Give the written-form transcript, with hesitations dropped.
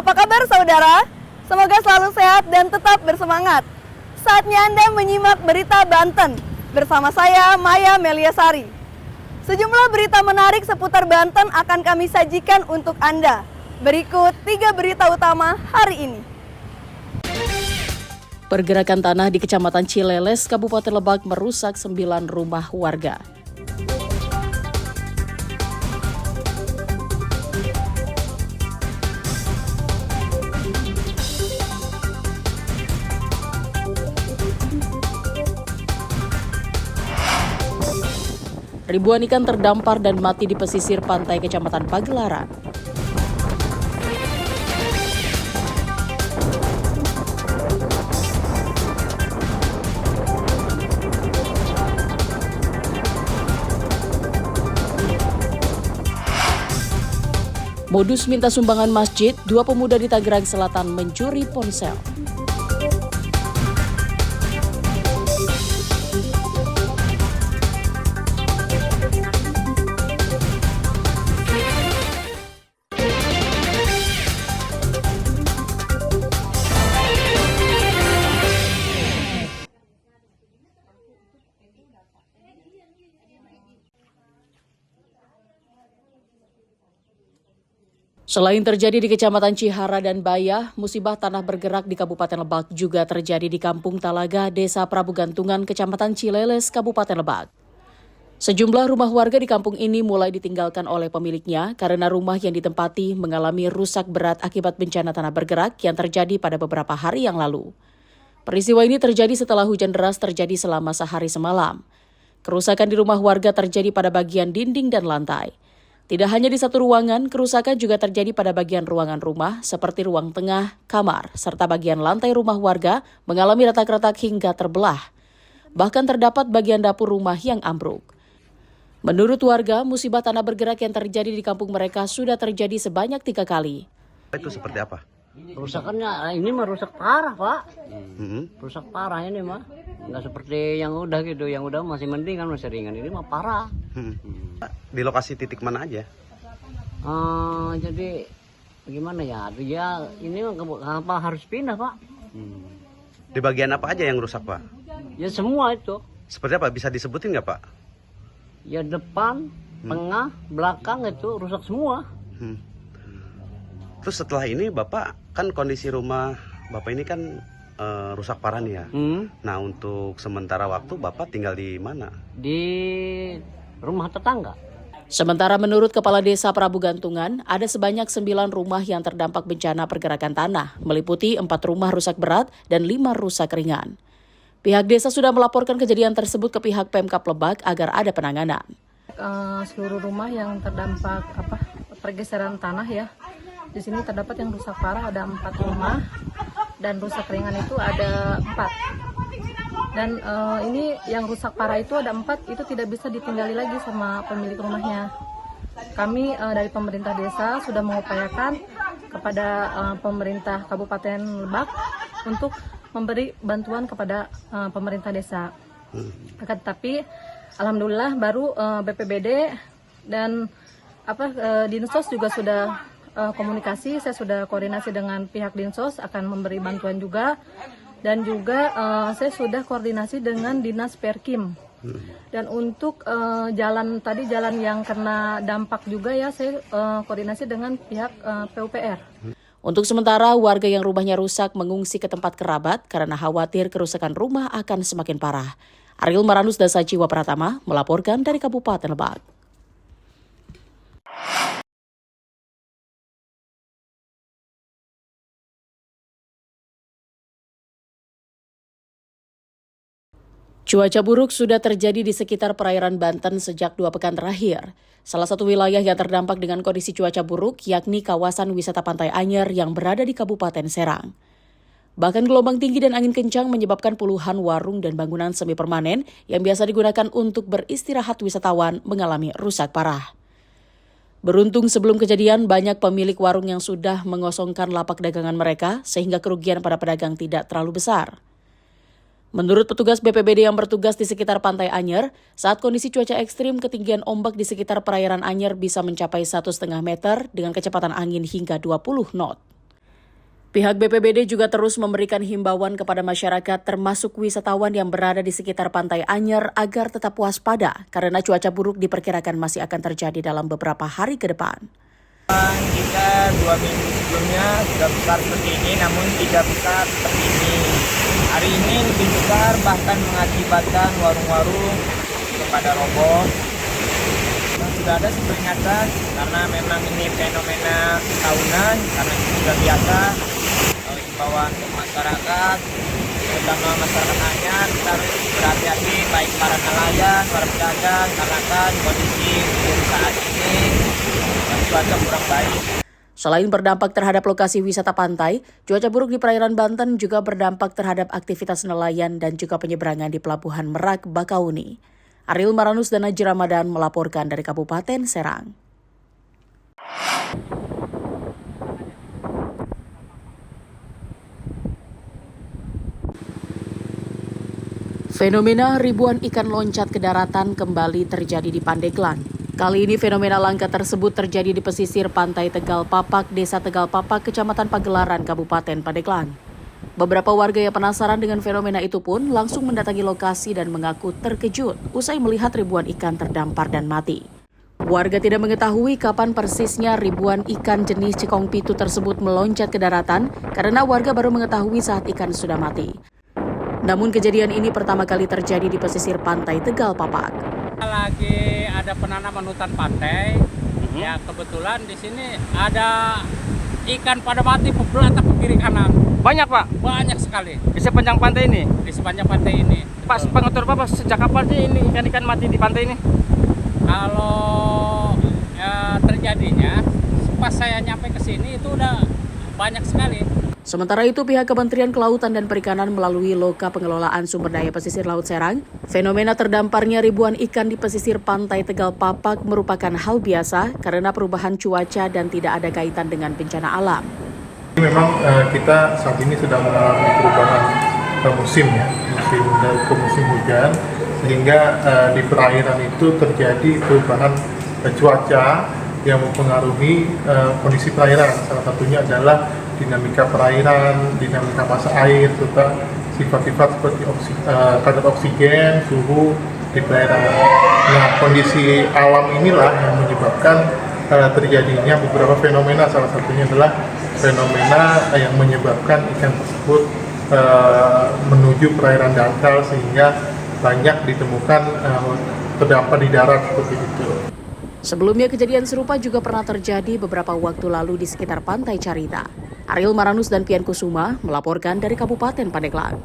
Apa kabar saudara? Semoga selalu sehat dan tetap bersemangat. Saatnya Anda menyimak berita Banten bersama saya Maya Meliasari. Sejumlah berita menarik seputar Banten akan kami sajikan untuk Anda. Berikut 3 berita utama hari ini. Pergerakan tanah di Kecamatan Cileles, Kabupaten Lebak merusak 9 rumah warga. Ribuan ikan terdampar dan mati di pesisir pantai Kecamatan Pagelaran. Modus minta sumbangan masjid, 2 pemuda di Tangerang Selatan mencuri ponsel. Selain terjadi di Kecamatan Cihara dan Bayah, musibah tanah bergerak di Kabupaten Lebak juga terjadi di Kampung Talaga, Desa Prabu Gantungan, Kecamatan Cileles, Kabupaten Lebak. Sejumlah rumah warga di kampung ini mulai ditinggalkan oleh pemiliknya karena rumah yang ditempati mengalami rusak berat akibat bencana tanah bergerak yang terjadi pada beberapa hari yang lalu. Peristiwa ini terjadi setelah hujan deras terjadi selama sehari semalam. Kerusakan di rumah warga terjadi pada bagian dinding dan lantai. Tidak hanya di satu ruangan, kerusakan juga terjadi pada bagian ruangan rumah seperti ruang tengah, kamar, serta bagian lantai rumah warga mengalami retak-retak hingga terbelah. Bahkan terdapat bagian dapur rumah yang ambruk. Menurut warga, musibah tanah bergerak yang terjadi di kampung mereka sudah terjadi sebanyak 3 kali. Itu seperti apa? Kerusakannya ini mah rusak parah, Pak. Rusak parah ini mah. Nggak seperti yang udah gitu, yang udah masih mending kan, masih ringan. Ini mah parah. Di lokasi titik mana aja? Jadi gimana ya? Dia ini apa harus pindah, Pak? Di bagian apa aja yang rusak, Pak? Ya semua itu. Seperti apa? Bisa disebutin nggak, Pak? Ya depan, tengah, belakang itu rusak semua. Terus setelah ini Bapak, kan kondisi rumah Bapak ini kan rusak parah nih ya. Nah, untuk sementara waktu Bapak tinggal di mana? Di rumah tetangga. Sementara menurut Kepala Desa Prabu Gantungan, ada sebanyak 9 rumah yang terdampak bencana pergerakan tanah, meliputi 4 rumah rusak berat dan 5 rusak ringan. Pihak desa sudah melaporkan kejadian tersebut ke pihak Pemkab Lebak agar ada penanganan. Seluruh rumah yang terdampak pergeseran tanah ya. Di sini terdapat yang rusak parah ada 4 rumah dan rusak ringan itu ada 4. Dan ini yang rusak parah itu ada 4, itu tidak bisa ditinggali lagi sama pemilik rumahnya. Kami dari pemerintah desa sudah mengupayakan kepada pemerintah Kabupaten Lebak untuk memberi bantuan kepada pemerintah desa. Tetapi alhamdulillah baru BPBD dan Dinsos juga sudah komunikasi. Saya sudah koordinasi dengan pihak Dinsos akan memberi bantuan juga, dan juga saya sudah koordinasi dengan Dinas Perkim. Dan untuk jalan yang kena dampak juga ya, saya koordinasi dengan pihak PUPR. Untuk sementara, warga yang rumahnya rusak mengungsi ke tempat kerabat karena khawatir kerusakan rumah akan semakin parah. Ariel Maranus Dasa Jiwa Pratama melaporkan dari Kabupaten Lebak. Cuaca buruk sudah terjadi di sekitar perairan Banten sejak 2 pekan terakhir. Salah satu wilayah yang terdampak dengan kondisi cuaca buruk yakni kawasan wisata Pantai Anyer yang berada di Kabupaten Serang. Bahkan gelombang tinggi dan angin kencang menyebabkan puluhan warung dan bangunan semi permanen yang biasa digunakan untuk beristirahat wisatawan mengalami rusak parah. Beruntung sebelum kejadian banyak pemilik warung yang sudah mengosongkan lapak dagangan mereka sehingga kerugian pada pedagang tidak terlalu besar. Menurut petugas BPBD yang bertugas di sekitar Pantai Anyer, saat kondisi cuaca ekstrim, ketinggian ombak di sekitar perairan Anyer bisa mencapai 1,5 meter dengan kecepatan angin hingga 20 knot. Pihak BPBD juga terus memberikan himbauan kepada masyarakat termasuk wisatawan yang berada di sekitar Pantai Anyer agar tetap waspada karena cuaca buruk diperkirakan masih akan terjadi dalam beberapa hari ke depan. Jika 2 minggu sebelumnya sudah besar seperti ini, namun tidak besar seperti ini. Hari ini lebih besar, bahkan mengakibatkan warung-warung kepada roboh. Sudah ada peringatan karena memang ini fenomena tahunan, karena itu sudah biasa. Himbauan untuk masyarakat, terutama masyarakat Anyer, kita harus berhati-hati baik para nelayan, para pedagang, karena kan kondisi saat ini cuaca kurang baik. Selain berdampak terhadap lokasi wisata pantai, cuaca buruk di perairan Banten juga berdampak terhadap aktivitas nelayan dan juga penyeberangan di Pelabuhan Merak, Bakauni. Ariel Maranus dan Najir Ramadan melaporkan dari Kabupaten Serang. Fenomena ribuan ikan loncat ke daratan kembali terjadi di Pandeglang. Kali ini fenomena langka tersebut terjadi di pesisir pantai Tegal Papak, Desa Tegal Papak, Kecamatan Pagelaran, Kabupaten Pandeglang. Beberapa warga yang penasaran dengan fenomena itu pun langsung mendatangi lokasi dan mengaku terkejut usai melihat ribuan ikan terdampar dan mati. Warga tidak mengetahui kapan persisnya ribuan ikan jenis cekong pitu tersebut meloncat ke daratan karena warga baru mengetahui saat ikan sudah mati. Namun kejadian ini pertama kali terjadi di pesisir pantai Tegal Papak. Lagi ada penanaman hutan pantai, ya kebetulan di sini ada ikan pada mati berbelata ke kiri kanan. Banyak Pak? Banyak sekali. Di sepanjang pantai ini? Di sepanjang pantai ini. Pak, pengatur Bapak, sejak kapan sih ini ikan-ikan mati di pantai ini? Kalau terjadinya, pas saya nyampe ke sini itu udah banyak sekali. Sementara itu, pihak Kementerian Kelautan dan Perikanan melalui Loka Pengelolaan Sumber Daya Pesisir Laut Serang, fenomena terdamparnya ribuan ikan di pesisir pantai Tegal Papak merupakan hal biasa karena perubahan cuaca dan tidak ada kaitan dengan bencana alam. Memang kita saat ini sedang mengalami perubahan musim ya, musim dari ke musim hujan, sehingga di perairan itu terjadi perubahan cuaca yang mempengaruhi kondisi perairan. Salah satunya adalah dinamika perairan, dinamika massa air, serta sifat-sifat seperti kadar oksigen, suhu di perairan. Nah, kondisi alam inilah yang menyebabkan terjadinya beberapa fenomena. Salah satunya adalah fenomena yang menyebabkan ikan tersebut menuju perairan dangkal sehingga banyak ditemukan terdampar di darat seperti itu. Sebelumnya kejadian serupa juga pernah terjadi beberapa waktu lalu di sekitar Pantai Carita. Ariel Maranus dan Pian Kusuma melaporkan dari Kabupaten Pandeglang.